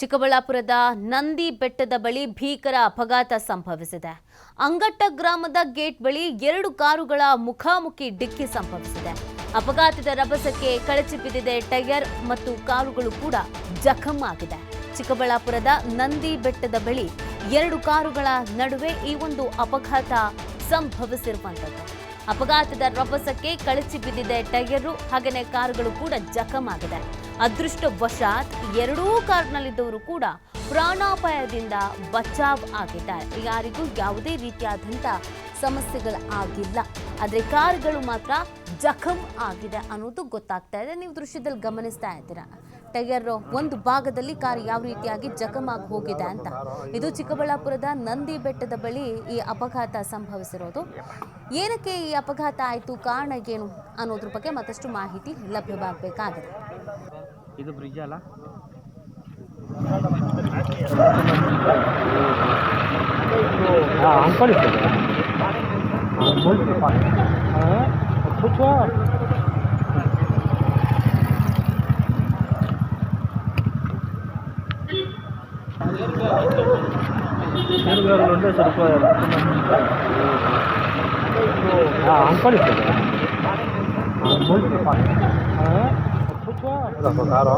ಚಿಕ್ಕಬಳ್ಳಾಪುರದ ನಂದಿ ಬೆಟ್ಟದ ಬಳಿ ಭೀಕರ ಅಪಘಾತ ಸಂಭವಿಸಿದೆ. ಅಂಗಟ್ಟ ಗ್ರಾಮದ ಗೇಟ್ ಬಳಿ 2 ಕಾರುಗಳ ಮುಖಾಮುಖಿ ಡಿಕ್ಕಿ ಸಂಭವಿಸಿದೆ. ಅಪಘಾತದ ರಭಸಕ್ಕೆ ಕಳಚಿ ಬಿದ್ದಿದೆ ಟೈರ್ ಮತ್ತು ಕಾರುಗಳು ಕೂಡ ಜಖಂ ಆಗಿದೆ. ಚಿಕ್ಕಬಳ್ಳಾಪುರದ ನಂದಿ ಬೆಟ್ಟದ ಬಳಿ 2 ಕಾರುಗಳ ನಡುವೆ ಈ ಒಂದು ಅಪಘಾತ ಸಂಭವಿಸಿರುವಂತದ್ದು. ಅಪಘಾತದ ರಭಸಕ್ಕೆ ಕಳಚಿ ಬಿದ್ದಿದೆ ಟೈರ್ ಹಾಗೆಯೇ ಕಾರುಗಳು ಕೂಡ ಜಖಂ ಆಗಿದೆ. ಅದೃಷ್ಟವಶಾತ್ 2 ಕಾರ್ನಲ್ಲಿದ್ದವರು ಕೂಡ ಪ್ರಾಣಾಪಾಯದಿಂದ ಬಚಾವ್ ಆಗಿದ್ದಾರೆ. ಯಾರಿಗೂ ಯಾವುದೇ ರೀತಿಯಾದಂಥ ಸಮಸ್ಯೆಗಳಾಗಿಲ್ಲ. ಆದರೆ ಕಾರುಗಳು ಮಾತ್ರ ಜಖಂ ಆಗಿದೆ ಅನ್ನೋದು ಗೊತ್ತಾಗ್ತಾ ಇದೆ. ನೀವು ದೃಶ್ಯದಲ್ಲಿ ಗಮನಿಸ್ತಾ ಇದ್ದೀರಾ, ಟೈರ್ ಒಂದು ಭಾಗದಲ್ಲಿ ಕಾರ್ ಯಾವ ರೀತಿಯಾಗಿ ಜಖಂ ಆಗಿ ಹೋಗಿದೆ ಅಂತ. ಇದು ಚಿಕ್ಕಬಳ್ಳಾಪುರದ ನಂದಿ ಬೆಟ್ಟದ ಬಳಿ ಈ ಅಪಘಾತ ಸಂಭವಿಸಿರೋದು. ಏನಕ್ಕೆ ಈ ಅಪಘಾತ ಆಯಿತು, ಕಾರಣ ಏನು ಅನ್ನೋದ್ರ ಬಗ್ಗೆ ಮತ್ತಷ್ಟು ಮಾಹಿತಿ ಲಭ್ಯವಾಗಬೇಕಾಗಿದೆ. ಇದು ಬ್ರಿಡ್ಜ್ ಅಲ್ಲ, Claro,